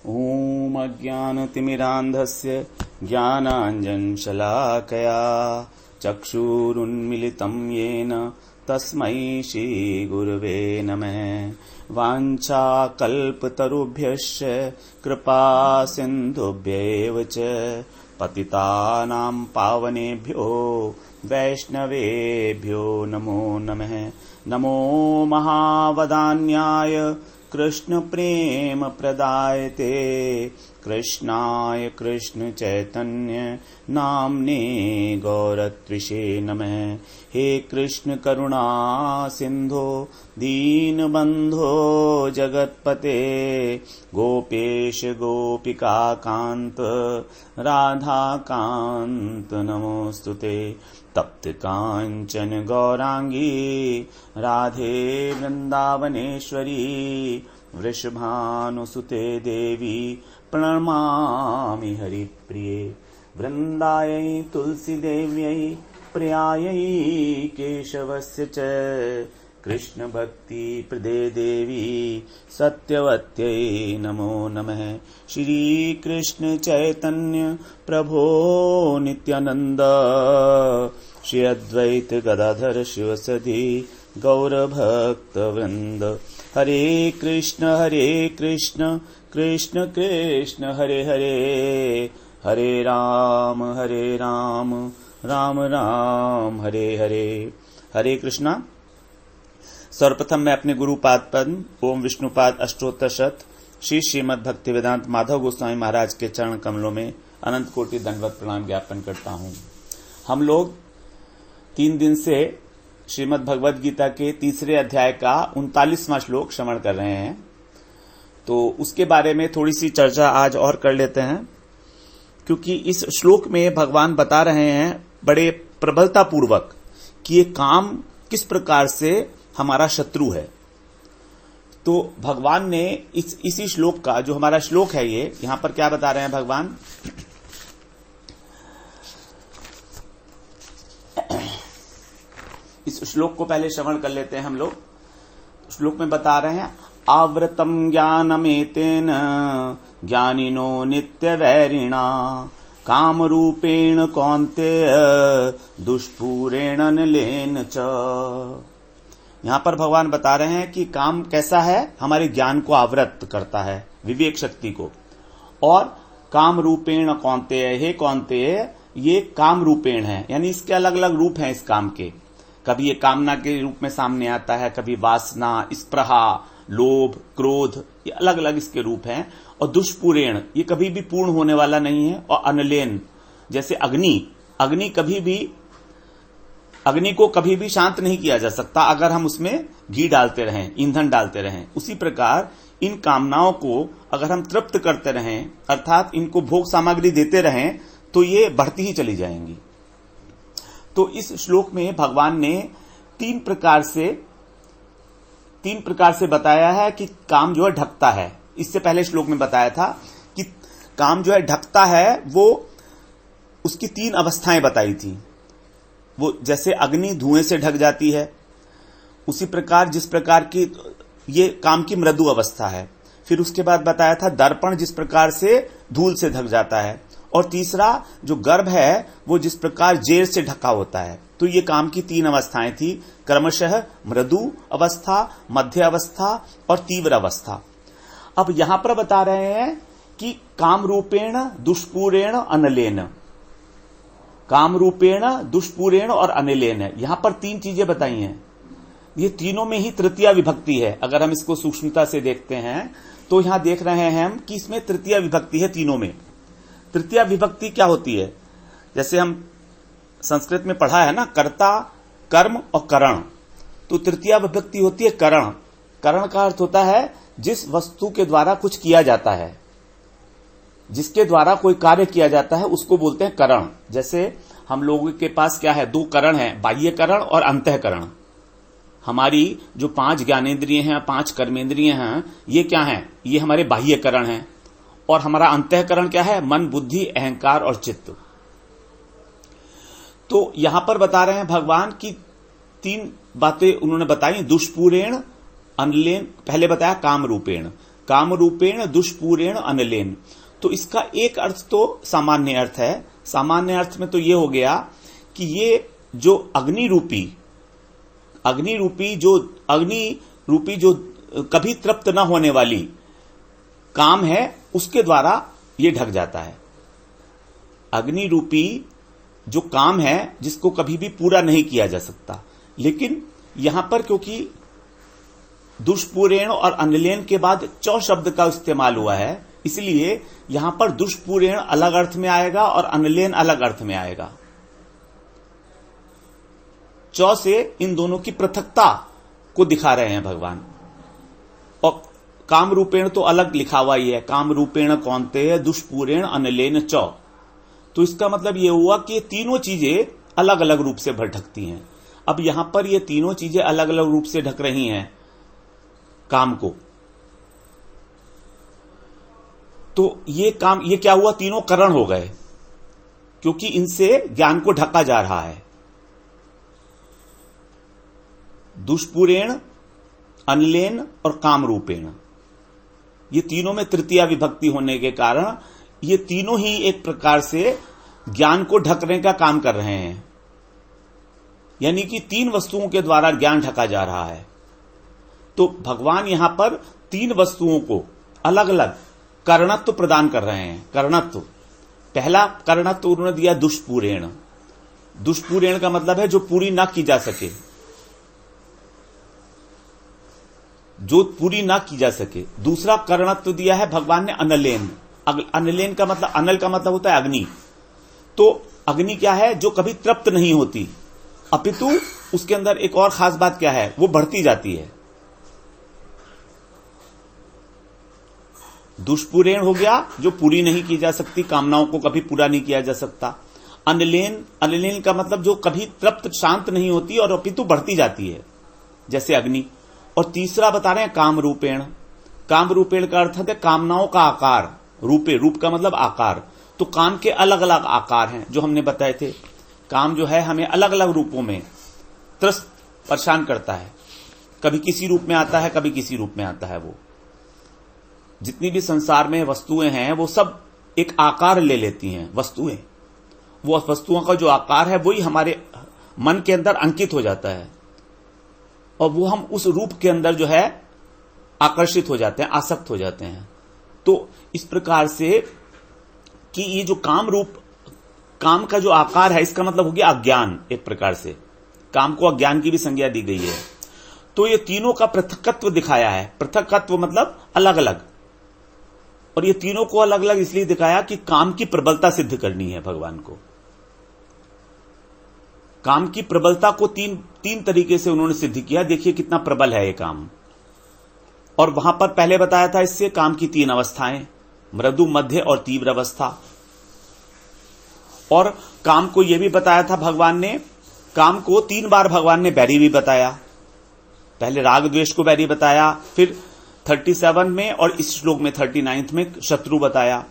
ॐ अज्ञानतिमिरान्धस्य ज्ञानाञ्जनशलाकया चक्षुरुन्मिलितं येन तस्मै श्रीगुरवे नमः। वाञ्छाकल्पतरुभ्यश्च कृपासिन्धुभ्यैव च पतितानां पावनेभ्यो वैष्णवेभ्यो नमो नमः। नमो महावदान्याय कृष्णप्रेमप्रदायते कृष्णाय कृष्णचैतन्य नाम्ने गौरत्विषे नमः। हे कृष्ण करुणा सिन्धो दीनबन्धो जगत्पते गोपेश गोपिकाकान्त राधाकान्त नमोस्तुते। तप्त कांचन गौरांगी राधे वृंदावनेश्वरी वृषभानुसुते देवी प्रणमामि हरिप्रिये। वृंदायै तुलसी देव्यै प्रियायै केशवस्य च कृष्ण भक्ति प्रदे देवी सत्यवत्यै नमो नमः। श्री कृष्ण चैतन्य प्रभो नित्यानंद श्री अद्वैत गदाधर शिवसदि गौर भक्त वृंद। हरे कृष्ण कृष्ण कृष्ण हरे हरे हरे राम राम राम हरे हरे। हरे कृष्णा। सर्वप्रथम मैं अपने गुरुपाद पद्म ओम विष्णुपाद अष्टोत्तर शत श्री श्रीमद् भक्ति वेदांत माधव गोस्वामी महाराज के चरण कमलों में अनंत कोटि दंडवत प्रणाम ज्ञापन करता हूँ। हम लोग 3 दिन से श्रीमद् भगवद गीता के तीसरे अध्याय का 39वां श्लोक श्रवण कर रहे हैं, तो उसके बारे में थोड़ी सी चर्चा आज और कर लेते हैं, क्योंकि इस श्लोक में भगवान बता रहे हैं बड़े प्रबलता पूर्वक कि ये काम किस प्रकार से हमारा शत्रु है। तो भगवान ने इसी श्लोक का, जो हमारा श्लोक है, ये यहां पर क्या बता रहे हैं भगवान, इस श्लोक को पहले श्रवण कर लेते हैं हम लोग। श्लोक में बता रहे हैं, आवृतम ज्ञानमेतेन ज्ञानिनो नित्य वैरिणा काम रूपेण कौन्तेय दुष्पूरेण अनलेन च। यहां पर भगवान बता रहे हैं कि काम कैसा है, हमारे ज्ञान को आवृत करता है, विवेक शक्ति को। और काम रूपेण कौन्तेय, हे कौन्तेय, ये काम रूपेण है, यानी इसके अलग अलग रूप हैं इस काम के। कभी ये कामना के रूप में सामने आता है, कभी वासना, स्पृहा, लोभ, क्रोध, ये अलग अलग इसके रूप हैं। और दुष्पूरेण, ये कभी भी पूर्ण होने वाला नहीं है। और अनलेन, जैसे अग्नि को कभी भी शांत नहीं किया जा सकता अगर हम उसमें घी डालते रहें, ईंधन डालते रहें। उसी प्रकार इन कामनाओं को अगर हम तृप्त करते रहें, अर्थात इनको भोग सामग्री देते रहें, तो ये बढ़ती ही चली जाएंगी। तो इस श्लोक में भगवान ने तीन प्रकार से बताया है कि काम जो है ढकता है। इससे पहले श्लोक में बताया था कि काम जो है ढकता है, वो उसकी 3 अवस्थाएं बताई थी। वो जैसे अग्नि धुएं से ढक जाती है, उसी प्रकार जिस प्रकार की ये काम की मृदु अवस्था है। फिर उसके बाद बताया था दर्पण जिस प्रकार से धूल से ढक जाता है। और तीसरा जो गर्भ है, वो जिस प्रकार जेर से ढका होता है। तो ये काम की 3 अवस्थाएं थी, क्रमशः मृदु अवस्था, मध्य अवस्था और तीव्र अवस्था। अब यहां पर बता रहे हैं कि काम रूपेण दुष्पूरेण अनलेन, काम रूपेण दुष्पूरेण और अनिलेन है। यहां पर 3 चीजें बताई हैं। ये तीनों में ही तृतीया विभक्ति है। अगर हम इसको सूक्ष्मता से देखते हैं तो यहां देख रहे हैं हम कि इसमें तृतीया विभक्ति है तीनों में। तृतीया विभक्ति क्या होती है? जैसे हम संस्कृत में पढ़ा है ना, कर्ता, कर्म और करण। तो तृतीया विभक्ति होती है करण। करण का अर्थ होता है जिस वस्तु के द्वारा कुछ किया जाता है, जिसके द्वारा कोई कार्य किया जाता है, उसको बोलते हैं करण। जैसे हम लोगों के पास क्या है, 2 करण है, बाह्य करण और अंतःकरण। हमारी जो 5 ज्ञानेंद्रिय हैं, 5 कर्मेंद्रिय हैं, ये क्या हैं? ये हमारे बाह्य करण हैं। और हमारा अंतःकरण क्या है? मन, बुद्धि, अहंकार और चित्त। तो यहां पर बता रहे हैं भगवान की 3 बातें उन्होंने बताई। दुष्पूरेण, अनलेन, पहले बताया काम रूपेण। काम रूपेण दुष्पूरेण अनलेन। तो इसका एक अर्थ तो सामान्य अर्थ है। सामान्य अर्थ में तो ये हो गया कि ये जो अग्नि रूपी जो कभी तृप्त न होने वाली काम है, उसके द्वारा ये ढक जाता है। अग्नि रूपी जो काम है जिसको कभी भी पूरा नहीं किया जा सकता। लेकिन यहां पर क्योंकि दुष्पूरेण और अनलेन के बाद चौ शब्द का इस्तेमाल हुआ है, इसलिए यहां पर दुष्पूरेण अलग अर्थ में आएगा और अनलेन अलग अर्थ में आएगा। चौ से इन दोनों की पृथकता को दिखा रहे हैं भगवान। और काम रूपेण तो अलग लिखा हुआ ही है, काम रूपेण कौन्तेय दुष्पूरेण अनलेन चौ। तो इसका मतलब यह हुआ कि ये तीनों चीजें अलग अलग रूप से ढकती हैं। अब यहां पर ये तीनों चीजें अलग अलग रूप से ढक रही हैं काम को। तो ये क्या हुआ, तीनों करण हो गए, क्योंकि इनसे ज्ञान को ढका जा रहा है। दुष्पूरेण, अनलेन और काम रूपेण, ये तीनों में तृतीया विभक्ति होने के कारण ये तीनों ही एक प्रकार से ज्ञान को ढकने का काम कर रहे हैं। यानी कि तीन वस्तुओं के द्वारा ज्ञान ढका जा रहा है। तो भगवान यहां पर तीन वस्तुओं को अलग अलग कर्णत्व प्रदान कर रहे हैं। कर्णत्व, पहला कर्णत्व उन्होंने दिया दुष्पूरेण। दुष्पूरेण का मतलब है जो पूरी ना की जा सके, जो पूरी ना की जा सके। दूसरा कर्णत्व दिया है भगवान ने अनलेन। अनलेन का मतलब, अनल का मतलब होता है अग्नि। तो अग्नि क्या है, जो कभी तृप्त नहीं होती, अपितु उसके अंदर एक और खास बात क्या है, वो बढ़ती जाती है। दुष्पूरेण हो गया जो पूरी नहीं की जा सकती, कामनाओं को कभी पूरा नहीं किया जा सकता। अनलेन का मतलब जो कभी तृप्त शांत नहीं होती और अपितु बढ़ती जाती है, जैसे अग्नि। और तीसरा बता रहे हैं काम रूपेण। काम रूपेण का अर्थ है कामनाओं का आकार। रूप का मतलब आकार। तो काम के अलग अलग आकार हैं जो हमने बताए थे। काम जो है हमें अलग अलग रूपों में त्रस्त परेशान करता है। कभी किसी रूप में आता है, कभी किसी रूप में आता है। वो जितनी भी संसार में वस्तुएं हैं वो सब एक आकार ले लेती हैं। वो वस्तुओं का जो आकार है वही हमारे मन के अंदर अंकित हो जाता है और वो हम उस रूप के अंदर जो है आकर्षित हो जाते हैं, आसक्त हो जाते हैं। तो इस प्रकार से कि ये जो काम का जो आकार है, इसका मतलब हो गया अज्ञान। एक प्रकार से काम को अज्ञान की भी संज्ञा दी गई है। तो ये तीनों का पृथकत्व दिखाया है। पृथकत्व मतलब अलग अलग। और ये तीनों को अलग अलग इसलिए दिखाया कि काम की प्रबलता सिद्ध करनी है भगवान को। काम की प्रबलता को तीन तरीके से उन्होंने सिद्ध किया। देखिए कितना प्रबल है ये काम। और वहां पर पहले बताया था इससे काम की तीन अवस्थाएं, मृदु, मध्य और तीव्र अवस्था। और काम को यह भी बताया था भगवान ने, काम को 3 बार भगवान ने बैरी भी बताया। पहले राग द्वेष को बैरी बताया, फिर 37 में और इस श्लोक में 39 में शत्रु बताया।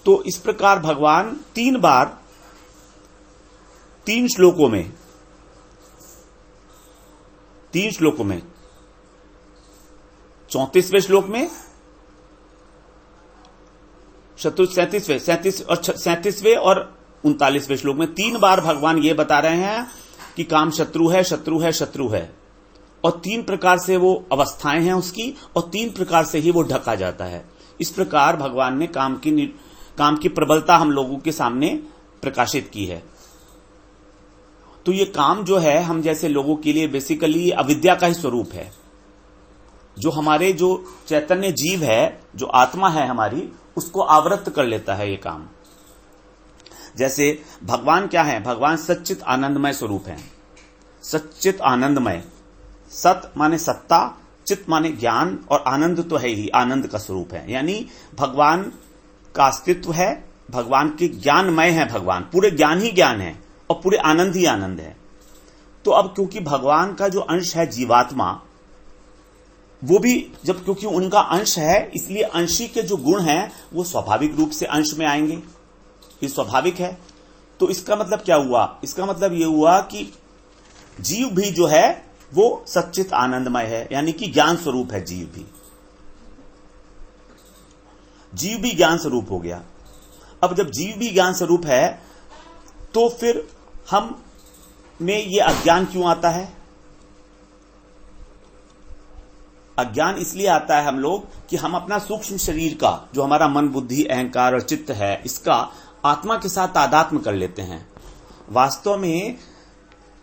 तो इस प्रकार भगवान 3 बार 3 श्लोकों में 34वें श्लोक में शत्रु, 37वें और 39वें श्लोक में 3 बार भगवान ये बता रहे हैं कि काम शत्रु है, शत्रु है, शत्रु है। और 3 प्रकार से वो अवस्थाएं हैं उसकी, और 3 प्रकार से ही वो ढका जाता है। इस प्रकार भगवान ने काम की प्रबलता हम लोगों के सामने प्रकाशित की है। तो ये काम जो है हम जैसे लोगों के लिए बेसिकली अविद्या का ही स्वरूप है। जो हमारे जो चैतन्य जीव है, जो आत्मा है हमारी, उसको आवृत कर लेता है ये काम। जैसे भगवान क्या है, भगवान सच्चित आनंदमय स्वरूप है। सच्चित आनंदमय, सत माने सत्ता, चित माने ज्ञान, और आनंद तो है ही, आनंद का स्वरूप है। यानी भगवान का अस्तित्व है, भगवान के ज्ञानमय है। भगवान पूरे ज्ञान ही ज्ञान है और पूरे आनंद ही आनंद है। तो अब क्योंकि भगवान का जो अंश है जीवात्मा, वो भी जब क्योंकि उनका अंश है, इसलिए अंशी के जो गुण हैं वो स्वाभाविक रूप से अंश में आएंगे। ये स्वाभाविक है। तो इसका मतलब क्या हुआ, इसका मतलब ये हुआ कि जीव भी जो है वो सच्चित आनंदमय है, यानी कि ज्ञान स्वरूप है जीव भी। जीव भी ज्ञान स्वरूप हो गया। अब जब जीव भी ज्ञान स्वरूप है तो फिर हम में ये अज्ञान क्यों आता है? अज्ञान इसलिए आता है हम लोग कि हम अपना सूक्ष्म शरीर का, जो हमारा मन, बुद्धि, अहंकार और चित्त है, इसका आत्मा के साथ तादात्म्य कर लेते हैं।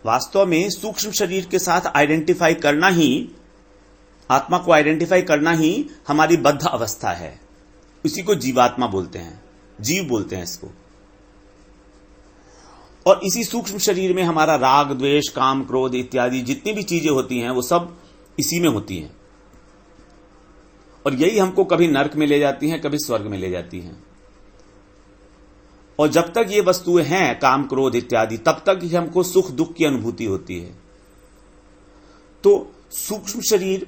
वास्तव में सूक्ष्म शरीर के साथ आइडेंटिफाई करना ही, आत्मा को आइडेंटिफाई करना ही हमारी बद्ध अवस्था है। इसी को जीवात्मा बोलते हैं, जीव बोलते हैं इसको। और इसी सूक्ष्म शरीर में हमारा राग, द्वेष, काम, क्रोध इत्यादि जितनी भी चीजें होती हैं वो सब इसी में होती हैं, और यही हमको कभी नरक में ले जाती हैं, कभी स्वर्ग में ले जाती हैं। और जब तक ये वस्तुएं हैं, काम, क्रोध इत्यादि, तब तक ही हमको सुख दुख की अनुभूति होती है। तो सूक्ष्म शरीर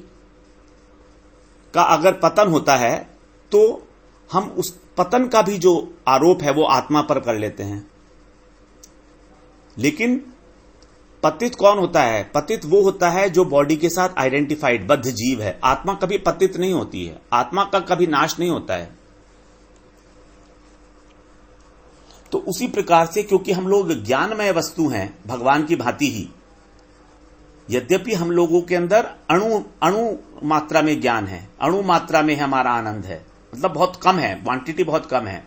का अगर पतन होता है तो हम उस पतन का भी जो आरोप है वो आत्मा पर कर लेते हैं। लेकिन पतित कौन होता है? पतित वो होता है जो बॉडी के साथ आइडेंटिफाइड बद्ध जीव है। आत्मा कभी पतित नहीं होती है, आत्मा का कभी नाश नहीं होता है। तो उसी प्रकार से, क्योंकि हम लोग ज्ञानमय वस्तु हैं भगवान की भांति ही, यद्यपि हम लोगों के अंदर अणु मात्रा में ज्ञान है, अणु मात्रा में हमारा आनंद है, मतलब बहुत कम है, क्वांटिटी बहुत कम है।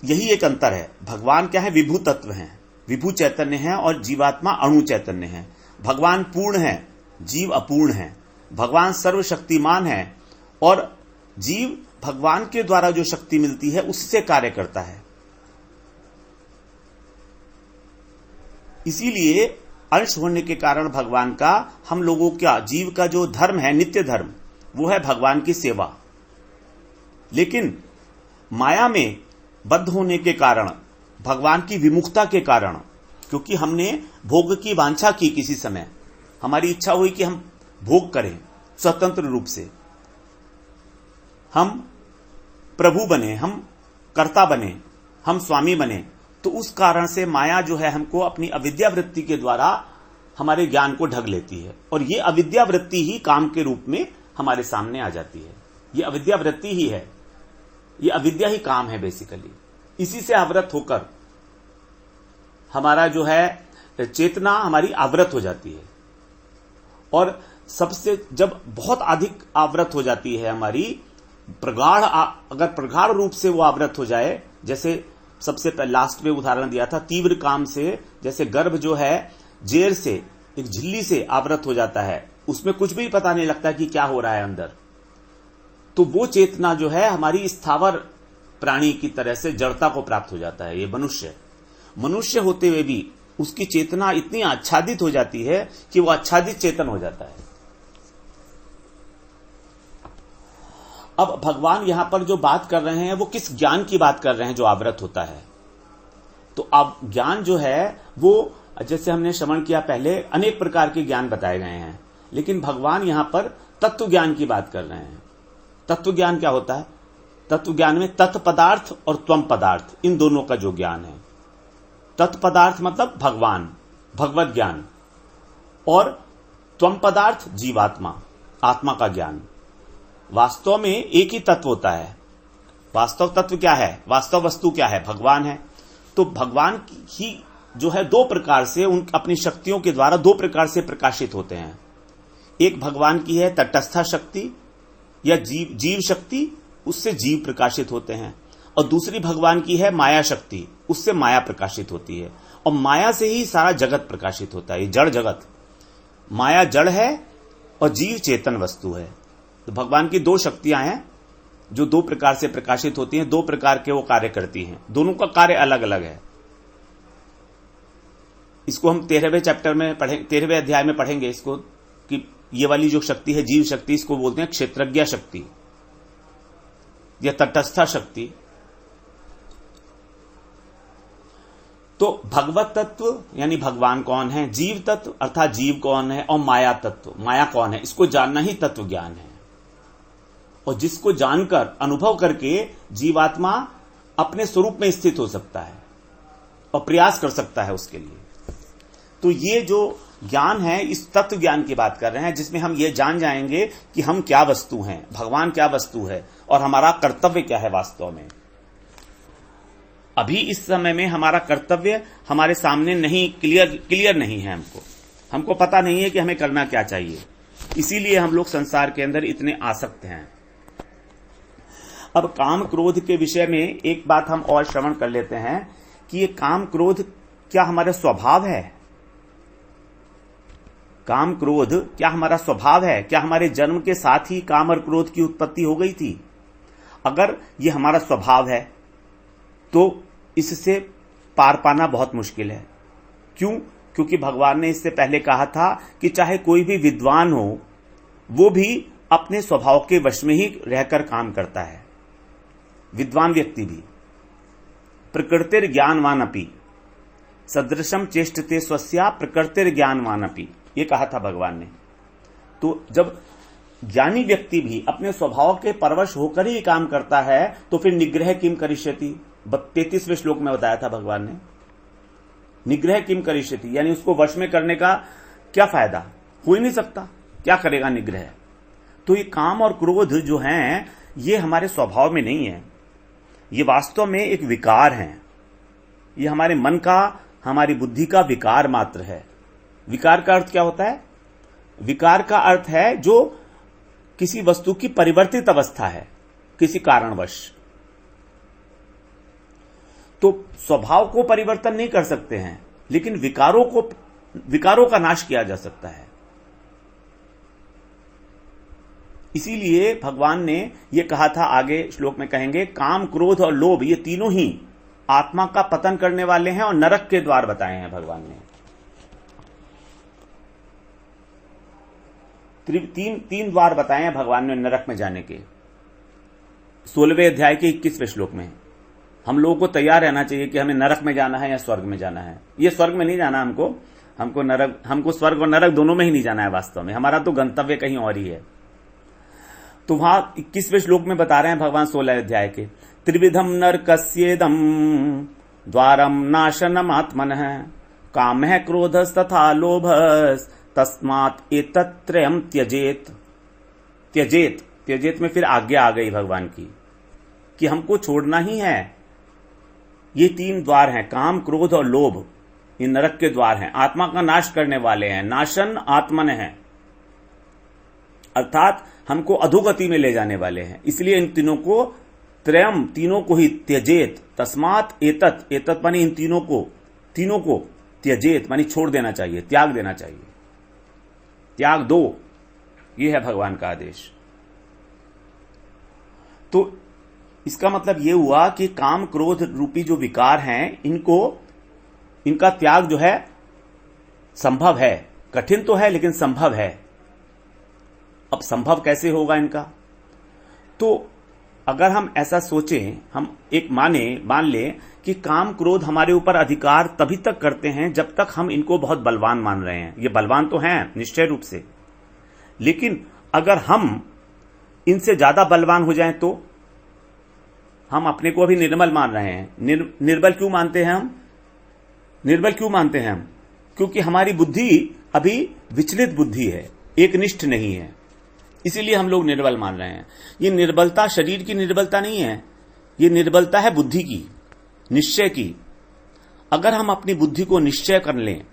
यही एक अंतर है। भगवान क्या है? विभू तत्व हैं, विभू चैतन्य है, और जीवात्मा अणु चैतन्य है। भगवान पूर्ण है, जीव अपूर्ण है। भगवान सर्वशक्तिमान है और जीव भगवान के द्वारा जो शक्ति मिलती है उससे कार्य करता है। इसीलिए अंश होने के कारण भगवान का, हम लोगों का, जीव का जो धर्म है, नित्य धर्म, वो है भगवान की सेवा। लेकिन माया में बद्ध होने के कारण, भगवान की विमुखता के कारण, क्योंकि हमने भोग की वांछा की, किसी समय हमारी इच्छा हुई कि हम भोग करें स्वतंत्र रूप से, हम प्रभु बने, हम कर्ता बने, हम स्वामी बने, तो उस कारण से माया जो है हमको अपनी अविद्या वृत्ति के द्वारा हमारे ज्ञान को ढक लेती है, और ये अविद्या वृत्ति ही काम के रूप में हमारे सामने आ जाती है। ये अविद्या वृत्ति ही है, ये अविद्या ही काम है बेसिकली। इसी से आवृत होकर हमारा जो है चेतना हमारी आवृत हो जाती है, और सबसे जब बहुत अधिक आवृत हो जाती है हमारी, प्रगाढ़, अगर प्रगाढ़ रूप से वो आवृत हो जाए, जैसे सबसे पहले लास्ट में उदाहरण दिया था, तीव्र काम से, जैसे गर्भ जो है जेर से, एक झिल्ली से आवृत हो जाता है, उसमें कुछ भी पता नहीं लगता कि क्या हो रहा है अंदर, तो वो चेतना जो है हमारी स्थावर प्राणी की तरह से जड़ता को प्राप्त हो जाता है। ये मनुष्य होते हुए भी उसकी चेतना इतनी आच्छादित हो जाती है कि वो आच्छादित चेतन हो जाता है। अब भगवान यहां पर जो बात कर रहे हैं वो किस ज्ञान की बात कर रहे हैं जो आवृत होता है? तो अब ज्ञान जो है वो, जैसे हमने श्रवण किया पहले, अनेक प्रकार के ज्ञान बताए गए हैं, लेकिन भगवान यहां पर तत्व ज्ञान की बात कर रहे हैं। तत्व ज्ञान क्या होता है? तत्व ज्ञान में तत् पदार्थ और त्वम पदार्थ, इन दोनों का जो ज्ञान है। तत् पदार्थ मतलब भगवान, भगवत ज्ञान, और त्वम पदार्थ जीवात्मा, आत्मा का ज्ञान। वास्तव में एक ही तत्व होता है। वास्तव तत्व क्या है? वास्तव वस्तु क्या है? भगवान है। तो भगवान ही जो है दो प्रकार से, उन अपनी शक्तियों के द्वारा दो प्रकार से प्रकाशित होते हैं। एक भगवान की है तटस्था शक्ति या जीव शक्ति, उससे जीव प्रकाशित होते हैं, और दूसरी भगवान की है माया शक्ति, उससे माया प्रकाशित होती है, और माया से ही सारा जगत प्रकाशित होता है। ये जड़ जगत, माया जड़ है और जीव चेतन वस्तु है। तो भगवान की दो शक्तियां हैं जो दो प्रकार से प्रकाशित होती हैं, दो प्रकार के वो कार्य करती हैं, दोनों का कार्य अलग अलग है। इसको हम 13वें चैप्टर में पढ़ेंगे, 13वें अध्याय में पढ़ेंगे इसको, कि ये वाली जो शक्ति है जीव शक्ति, इसको बोलते हैं क्षेत्रज्ञ शक्ति या तटस्था शक्ति। तो भगवत तत्व यानी भगवान कौन है, जीव तत्व अर्थात जीव कौन है, और माया तत्व, माया कौन है, इसको जानना ही तत्व ज्ञान है। और जिसको जानकर, अनुभव करके जीवात्मा अपने स्वरूप में स्थित हो सकता है और प्रयास कर सकता है उसके लिए। तो ये जो ज्ञान है, इस तत्व ज्ञान की बात कर रहे हैं, जिसमें हम ये जान जाएंगे कि हम क्या वस्तु हैं, भगवान क्या वस्तु है और हमारा कर्तव्य क्या है वास्तव में। अभी इस समय में हमारा कर्तव्य हमारे सामने नहीं, क्लियर नहीं है। हमको पता नहीं है कि हमें करना क्या चाहिए, इसीलिए हम लोग संसार के अंदर इतने आसक्त हैं। अब काम क्रोध के विषय में एक बात हम और श्रवण कर लेते हैं कि ये काम क्रोध क्या हमारा स्वभाव है? काम क्रोध क्या हमारा स्वभाव है? क्या हमारे जन्म के साथ ही काम और क्रोध की उत्पत्ति हो गई थी? अगर ये हमारा स्वभाव है तो इससे पार पाना बहुत मुश्किल है। क्यों? क्योंकि भगवान ने इससे पहले कहा था कि चाहे कोई भी विद्वान हो, वो भी अपने स्वभाव के वश में ही रहकर काम करता है। विद्वान व्यक्ति भी प्रकृतिर ज्ञानवान अपि सदृशम चेष्टते स्वस्या प्रकृतिर ज्ञानवान अपि, ये कहा था भगवान ने। तो जब ज्ञानी व्यक्ति भी अपने स्वभाव के परवश होकर ही काम करता है तो फिर निग्रह किम करिष्यति, 33वें श्लोक में बताया था भगवान ने। निग्रह किम करिष्यति यानी उसको वश में करने का क्या फायदा? हो ही नहीं सकता, क्या करेगा निग्रह? तो ये काम और क्रोध जो हैं ये हमारे स्वभाव में नहीं है, ये वास्तव में एक विकार है। ये हमारे मन का, हमारी बुद्धि का विकार मात्र है। विकार का अर्थ क्या होता है? विकार का अर्थ है जो किसी वस्तु की परिवर्तित अवस्था है किसी कारणवश। तो स्वभाव को परिवर्तन नहीं कर सकते हैं, लेकिन विकारों का नाश किया जा सकता है। इसीलिए भगवान ने यह कहा था, आगे श्लोक में कहेंगे, काम क्रोध और लोभ ये तीनों ही आत्मा का पतन करने वाले हैं और नरक के द्वार बताए हैं भगवान ने। तीन द्वार बताए हैं भगवान ने नरक में जाने के। 16वें अध्याय के 21वें श्लोक में हम लोगों को तैयार रहना चाहिए कि हमें नरक में जाना है या स्वर्ग में जाना है। ये स्वर्ग में नहीं जाना हमको स्वर्ग और नरक दोनों में ही नहीं जाना है। वास्तव में हमारा तो गंतव्य कहीं और ही है। तो वहां 21वें श्लोक में बता रहे हैं भगवान 16 अध्याय के, त्रिविधम नरकस्येदम द्वारम नाशनम आत्मनः कामः क्रोधस्तथा लोभस् तस्मात् एतत्त्रयम् त्यजेत। त्यजेत में फिर आज्ञा आ गई भगवान की कि हमको छोड़ना ही है। ये तीन द्वार हैं, काम क्रोध और लोभ, ये नरक के द्वार हैं, आत्मा का नाश करने वाले हैं। नाशन आत्मन है, अर्थात हमको अधोगति में ले जाने वाले हैं। इसलिए इन तीनों को, त्रयम तीनों को ही त्यजेत, तस्मात् एतत् मानी इन तीनों को त्यजेत मानी छोड़ देना चाहिए, त्याग देना चाहिए, त्याग दो, ये है भगवान का आदेश। तो इसका मतलब यह हुआ कि काम क्रोध रूपी जो विकार हैं इनका त्याग जो है संभव है। कठिन तो है लेकिन संभव है। अब संभव कैसे होगा इनका? तो अगर हम ऐसा सोचें, हम एक मान लें कि काम क्रोध हमारे ऊपर अधिकार तभी तक करते हैं जब तक हम इनको बहुत बलवान मान रहे हैं। ये बलवान तो हैं निश्चय रूप से, लेकिन अगर हम इनसे ज्यादा बलवान हो जाएं तो हम अपने को अभी निर्बल मान रहे हैं। निर्बल क्यों मानते हैं हम? क्योंकि हमारी बुद्धि अभी विचलित बुद्धि है, एकनिष्ठ नहीं है, इसीलिए हम लोग निर्बल मान रहे हैं। ये निर्बलता शरीर की निर्बलता नहीं है, ये निर्बलता है बुद्धि की, निश्चय की। अगर हम अपनी बुद्धि को निश्चय कर लें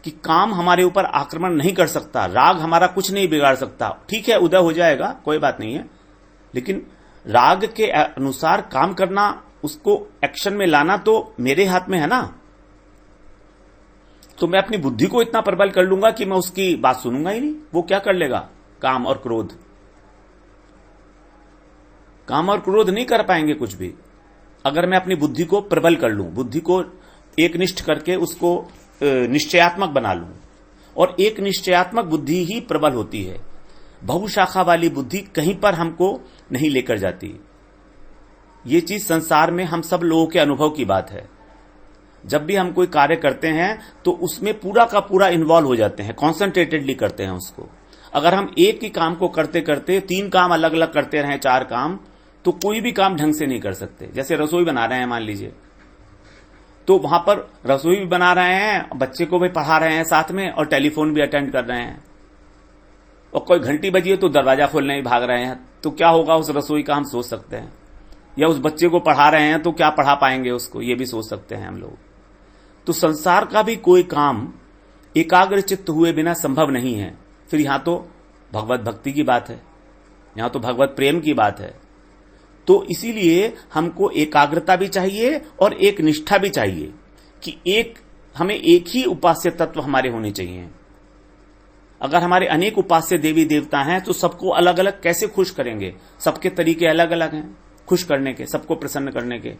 कि काम हमारे ऊपर आक्रमण नहीं कर सकता, राग हमारा कुछ नहीं बिगाड़ सकता, ठीक है उदय हो जाएगा, कोई बात नहीं है, लेकिन राग के अनुसार काम करना, उसको एक्शन में लाना तो मेरे हाथ में है ना। तो मैं अपनी बुद्धि को इतना प्रबल कर लूंगा कि मैं उसकी बात सुनूंगा ही नहीं। वो क्या कर लेगा? काम और क्रोध नहीं कर पाएंगे कुछ भी। अगर मैं अपनी बुद्धि को प्रबल कर लूं, बुद्धि को एकनिष्ठ करके उसको निश्चयात्मक बना लूं, और एक निश्चयात्मक बुद्धि ही प्रबल होती है। बहुशाखा वाली बुद्धि कहीं पर हमको नहीं लेकर जाती। ये चीज संसार में हम सब लोगों के अनुभव की बात है। जब भी हम कोई कार्य करते हैं तो उसमें पूरा का पूरा इन्वॉल्व हो जाते हैं, कॉन्सेंट्रेटेडली करते हैं उसको। अगर हम एक ही काम को करते करते 3 काम अलग अलग करते रहें, 4 काम, तो कोई भी काम ढंग से नहीं कर सकते। जैसे रसोई बना रहे हैं मान लीजिए, तो वहां पर रसोई भी बना रहे हैं, बच्चे को भी पढ़ा रहे हैं साथ में, और टेलीफोन भी अटेंड कर रहे हैं, और कोई घंटी बजी है तो दरवाजा खोलने ही भाग रहे हैं। तो क्या होगा उस रसोई का, हम सोच सकते हैं। या उस बच्चे को पढ़ा रहे हैं तो क्या पढ़ा पाएंगे उसको, ये भी सोच सकते हैं हम लोग। तो संसार का भी कोई काम एकाग्र चित्त हुए बिना संभव नहीं है। फिर यहां तो भगवत भक्ति की बात है, यहां तो भगवत प्रेम की बात है। तो इसीलिए हमको एकाग्रता भी चाहिए और एक निष्ठा भी चाहिए कि हमें एक ही उपास्य तत्व हमारे होने चाहिए। अगर हमारे अनेक उपास्य देवी देवता हैं तो सबको अलग अलग कैसे खुश करेंगे, सबके तरीके अलग अलग हैं खुश करने के, सबको प्रसन्न करने के।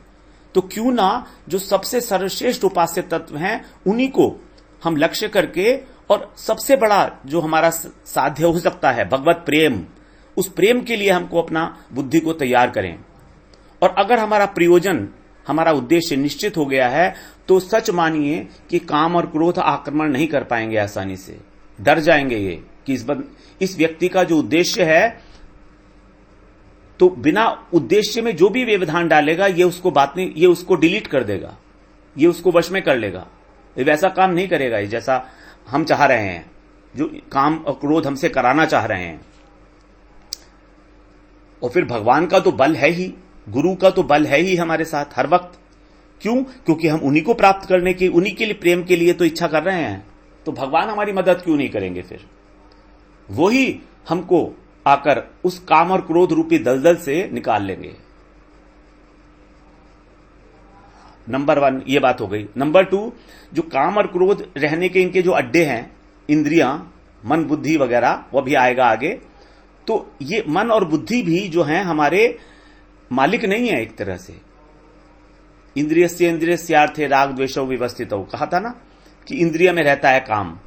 तो क्यों ना जो सबसे सर्वश्रेष्ठ उपास्य तत्व हैं उन्हीं को हम लक्ष्य करके, और सबसे बड़ा जो हमारा साध्य हो सकता है भगवत प्रेम, उस प्रेम के लिए हमको अपना बुद्धि को तैयार करें। और अगर हमारा प्रयोजन, हमारा उद्देश्य निश्चित हो गया है तो सच मानिए कि काम और क्रोध आक्रमण नहीं कर पाएंगे आसानी से। डर जाएंगे ये कि इस व्यक्ति का जो उद्देश्य है, तो बिना उद्देश्य में जो भी व्यवधान डालेगा ये उसको बात नहीं, ये उसको डिलीट कर देगा, ये उसको वश में कर लेगा। ये वैसा काम नहीं करेगा ये जैसा हम चाह रहे हैं, जो काम और क्रोध हमसे कराना चाह रहे हैं। और फिर भगवान का तो बल है ही, गुरु का तो बल है ही हमारे साथ हर वक्त। क्यों? क्योंकि हम उन्हीं को प्राप्त करने की, उन्हीं के लिए प्रेम के लिए तो इच्छा कर रहे हैं। तो भगवान हमारी मदद क्यों नहीं करेंगे? फिर वो ही हमको आकर उस काम और क्रोध रूपी दलदल से निकाल लेंगे। नंबर 1 ये बात हो गई। नंबर 2, जो काम और क्रोध रहने के इनके जो अड्डे हैं, इंद्रियां, मन, बुद्धि वगैरह, वो भी आएगा आगे। तो ये मन और बुद्धि भी जो हैं हमारे मालिक नहीं है एक तरह से। इंद्रियस्य इंद्रियस्यार्थे राग द्वेषो विवस्थितो, कहा था ना कि इंद्रिय में रहता है काम,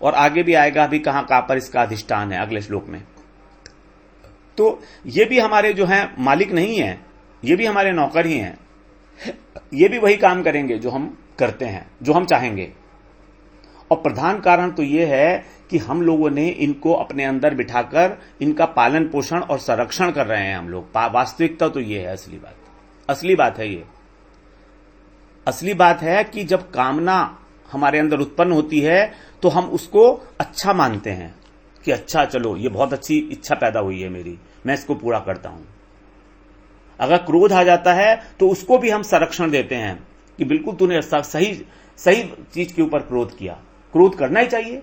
और आगे भी आएगा अभी कहां पर इसका अधिष्ठान है अगले श्लोक में। तो ये भी हमारे जो हैं मालिक नहीं है, ये भी हमारे नौकर ही हैं। ये भी वही काम करेंगे जो हम करते हैं, जो हम चाहेंगे। और प्रधान कारण तो ये है कि हम लोगों ने इनको अपने अंदर बिठाकर इनका पालन पोषण और संरक्षण कर रहे हैं हम लोग। वास्तविकता तो ये है, असली बात है ये। असली बात है कि जब कामना हमारे अंदर उत्पन्न होती है तो हम उसको अच्छा मानते हैं कि अच्छा चलो ये बहुत अच्छी इच्छा पैदा हुई है मेरी, मैं इसको पूरा करता हूं। अगर क्रोध आ जाता है तो उसको भी हम संरक्षण देते हैं कि बिल्कुल तूने सही चीज के ऊपर क्रोध किया, क्रोध करना ही चाहिए।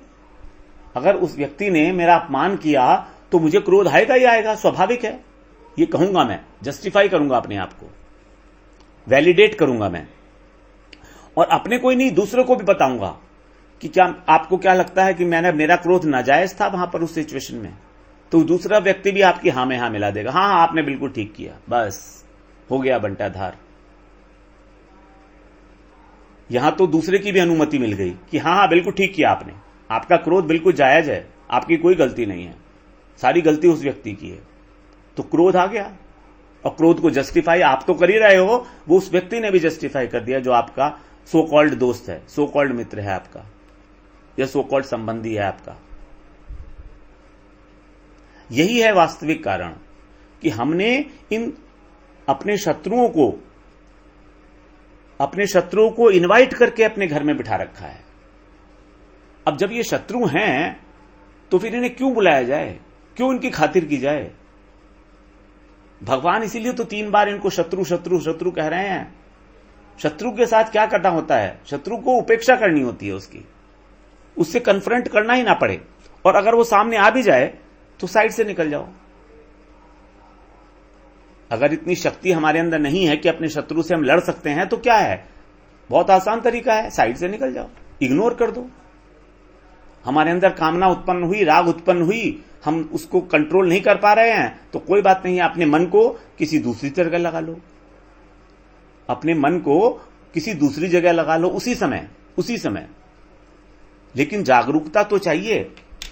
अगर उस व्यक्ति ने मेरा अपमान किया तो मुझे क्रोध आएगा ही आएगा, स्वाभाविक है। ये कहूंगा मैं, जस्टिफाई करूंगा अपने आप को, वैलिडेट करूंगा मैं, और अपने को ही नहीं दूसरों को भी बताऊंगा कि क्या आपको क्या लगता है कि मेरा क्रोध नाजायज था वहां पर उस सिचुएशन में। तो दूसरा व्यक्ति भी आपकी हाँ में हाँ मिला देगा, हाँ आपने बिल्कुल ठीक किया, बस हो गया बंटाधार। यहां तो दूसरे की भी अनुमति मिल गई कि हाँ बिल्कुल ठीक किया आपने, आपका क्रोध बिल्कुल जायज है, आपकी कोई गलती नहीं है, सारी गलती उस व्यक्ति की है। तो क्रोध आ गया, और क्रोध को जस्टिफाई आप तो कर ही रहे हो, वो उस व्यक्ति ने भी जस्टिफाई कर दिया जो आपका सो कॉल्ड दोस्त है, सो कॉल्ड मित्र है आपका, या सो कॉल्ड संबंधी है आपका। यही है वास्तविक कारण कि हमने इन अपने शत्रुओं को इनवाइट करके अपने घर में बिठा रखा है। अब जब ये शत्रु हैं तो फिर इन्हें क्यों बुलाया जाए, क्यों इनकी खातिर की जाए? भगवान इसीलिए तो 3 बार इनको शत्रु शत्रु शत्रु कह रहे हैं। शत्रु के साथ क्या करना होता है? शत्रु को उपेक्षा करनी होती है उसकी, उससे कन्फ्रंट करना ही ना पड़े, और अगर वो सामने आ भी जाए तो साइड से निकल जाओ। अगर इतनी शक्ति हमारे अंदर नहीं है कि अपने शत्रु से हम लड़ सकते हैं तो क्या है, बहुत आसान तरीका है, साइड से निकल जाओ, इग्नोर कर दो। हमारे अंदर कामना उत्पन्न हुई, राग उत्पन्न हुई, हम उसको कंट्रोल नहीं कर पा रहे हैं तो कोई बात नहीं, अपने मन को किसी दूसरी जगह लगा लो, अपने मन को किसी दूसरी जगह लगा लो उसी समय। लेकिन जागरूकता तो चाहिए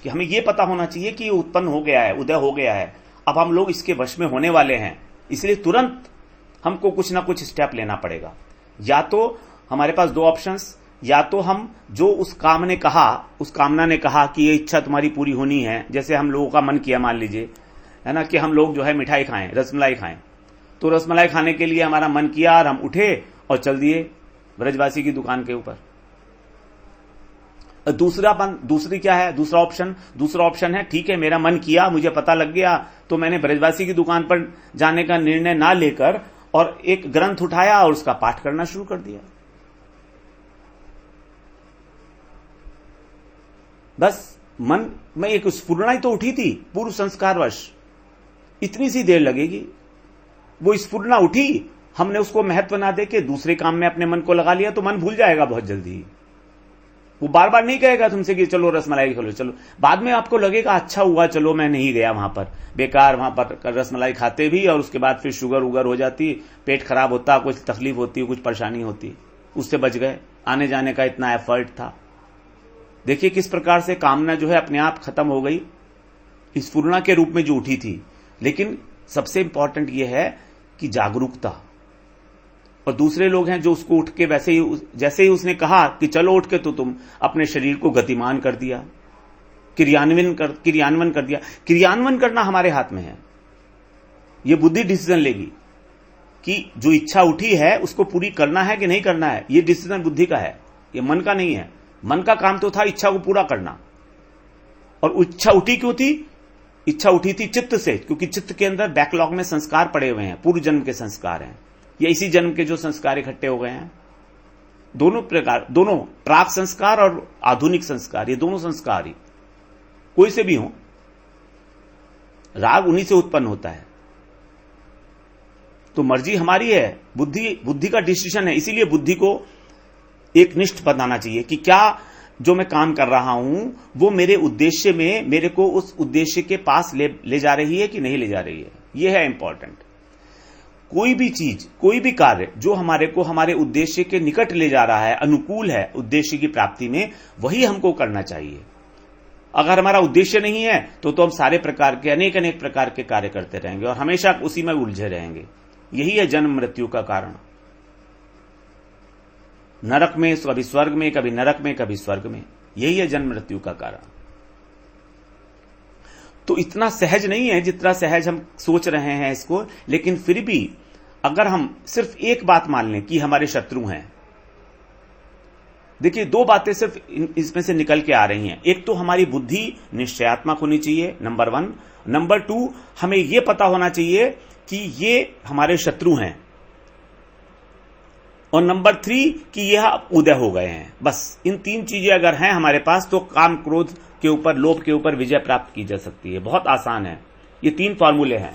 कि हमें यह पता होना चाहिए कि ये उत्पन्न हो गया है, उदय हो गया है, अब हम लोग इसके वश में होने वाले हैं, इसलिए तुरंत हमको कुछ ना कुछ स्टेप लेना पड़ेगा। या तो हमारे पास 2 ऑप्शंस, या तो हम जो उस कामना ने कहा कि ये इच्छा तुम्हारी पूरी होनी है, जैसे हम लोगों का मन किया, मान लीजिए है ना, कि हम लोग जो है मिठाई खाएं, रसमलाई खाएं, तो रसमलाई खाने के लिए हमारा मन किया और हम उठे और चल दिए ब्रजवासी की दुकान के ऊपर। दूसरी क्या है, दूसरा ऑप्शन है, ठीक है मेरा मन किया, मुझे पता लग गया, तो मैंने ब्रजवासी की दुकान पर जाने का निर्णय ना लेकर और एक ग्रंथ उठाया और उसका पाठ करना शुरू कर दिया। बस मन में एक स्फुरना ही तो उठी थी, पूर्व संस्कारवश, इतनी सी देर लगेगी। वो स्फुरना उठी, हमने उसको महत्व ना देके दूसरे काम में अपने मन को लगा लिया, तो मन भूल जाएगा बहुत जल्दी। वो बार बार नहीं कहेगा तुमसे कि चलो रसमलाई खा लो, चलो। बाद में आपको लगेगा अच्छा हुआ चलो मैं नहीं गया वहां पर, बेकार वहां पर रसमलाई खाते भी और उसके बाद फिर शुगर उगर हो जाती, पेट खराब होता, कुछ तकलीफ होती, कुछ परेशानी होती, उससे बच गए। आने जाने का इतना एफर्ट था। देखिए किस प्रकार से कामना जो है अपने आप खत्म हो गई, स्फुरना के रूप में जो उठी थी। लेकिन सबसे इंपॉर्टेंट यह है कि जागरूकता। और दूसरे लोग हैं जो उसको उठ के जैसे ही उसने कहा कि चलो उठ के, तो तुम अपने शरीर को गतिमान कर दिया, क्रियान्वयन कर दिया। क्रियान्वयन करना हमारे हाथ में है। यह बुद्धि डिसीजन लेगी कि जो इच्छा उठी है उसको पूरी करना है कि नहीं करना है। यह डिसीजन बुद्धि का है, यह मन का नहीं है। मन का काम तो था इच्छा को पूरा करना। और इच्छा उठी क्यों थी? इच्छा उठी थी चित्त से, क्योंकि चित्त के अंदर बैकलॉग में संस्कार पड़े हुए हैं, पूर्व जन्म के संस्कार हैं, या इसी जन्म के जो संस्कार इकट्ठे हो गए हैं। दोनों प्राक संस्कार और आधुनिक संस्कार, ये दोनों संस्कार ही कोई से भी हो, राग उन्हीं से उत्पन्न होता है। तो मर्जी हमारी है, बुद्धि का डिसीजन है। इसीलिए बुद्धि को एक निष्ठ बनाना चाहिए कि क्या जो मैं काम कर रहा हूं वो मेरे उद्देश्य में, मेरे को उस उद्देश्य के पास ले जा रही है कि नहीं ले जा रही है। यह है इंपॉर्टेंट। कोई भी चीज, कोई भी कार्य जो हमारे को हमारे उद्देश्य के निकट ले जा रहा है, अनुकूल है उद्देश्य की प्राप्ति में, वही हमको करना चाहिए। अगर हमारा उद्देश्य नहीं है तो हम सारे प्रकार के अनेक प्रकार के कार्य करते रहेंगे और हमेशा उसी में उलझे रहेंगे। यही है जन्म मृत्यु का कारण। नरक में, कभी स्वर्ग में, कभी नरक में, कभी स्वर्ग में, यही है जन्म मृत्यु का कारण। तो इतना सहज नहीं है जितना सहज हम सोच रहे हैं इसको। लेकिन फिर भी अगर हम सिर्फ एक बात मान लें कि हमारे शत्रु हैं, देखिए दो बातें सिर्फ इसमें से निकल के आ रही हैं। एक तो हमारी बुद्धि निश्चयात्मक होनी चाहिए, नंबर 1। नंबर 2, हमें यह पता होना चाहिए कि ये हमारे शत्रु हैं। और नंबर 3 कि यह उदय हो गए हैं। बस इन 3 चीजें अगर हैं हमारे पास तो काम क्रोध के ऊपर, लोभ के ऊपर विजय प्राप्त की जा सकती है। बहुत आसान है। ये 3 फॉर्मूले हैं,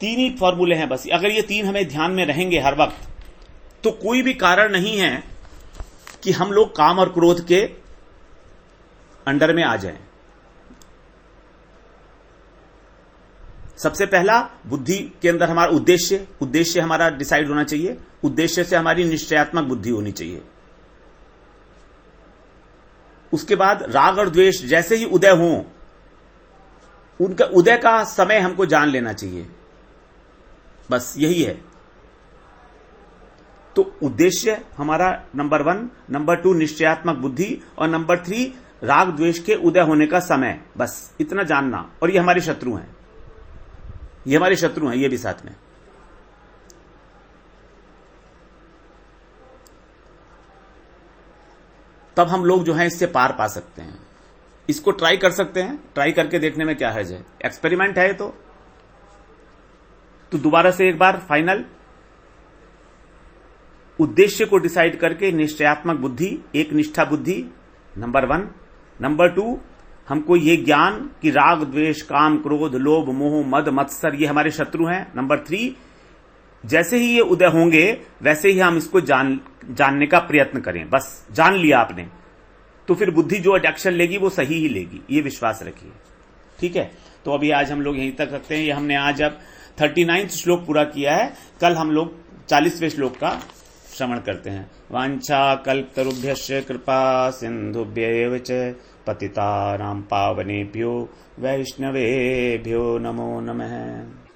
3 ही फॉर्मूले हैं बस। अगर ये 3 हमें ध्यान में रहेंगे हर वक्त, तो कोई भी कारण नहीं है कि हम लोग काम और क्रोध के अंडर में आ जाएं। सबसे पहला, बुद्धि के अंदर हमारा उद्देश्य हमारा डिसाइड होना चाहिए। उद्देश्य से हमारी निश्चयात्मक बुद्धि होनी चाहिए। उसके बाद राग और द्वेष जैसे ही उदय हों, उनका उदय का समय हमको जान लेना चाहिए। बस यही है। तो उद्देश्य हमारा नंबर 1, नंबर 2 निश्चयात्मक बुद्धि, और नंबर 3 राग द्वेष के उदय होने का समय। बस इतना जानना। और ये हमारे शत्रु हैं, ये हमारे शत्रु हैं, ये भी साथ में। तब हम लोग जो है इससे पार पा सकते हैं। इसको ट्राई कर सकते हैं। ट्राई करके देखने में क्या हर्ज है, एक्सपेरिमेंट है तो दोबारा से एक बार फाइनल, उद्देश्य को डिसाइड करके निश्चयात्मक बुद्धि, एक निष्ठा बुद्धि, नंबर 1। नंबर 2, हमको ये ज्ञान कि राग द्वेष काम क्रोध लोभ मोह मद मत्सर ये हमारे शत्रु हैं। नंबर 3, जैसे ही ये उदय होंगे वैसे ही हम इसको जानने का प्रयत्न करें। बस जान लिया आपने तो फिर बुद्धि जो एक्शन लेगी वो सही ही लेगी, ये विश्वास रखिए। ठीक है, तो अभी आज हम लोग यहीं तक रखते हैं। ये हमने आज अब 39वां श्लोक पूरा किया है। कल हम लोग 40वें श्लोक का श्रवण करते हैं। वांछा कल्पतरुभ्यश्च कृपा सिंधुभ्यैव च पतितानां पावनेभ्यो वैष्णवेभ्यो नमो नमः।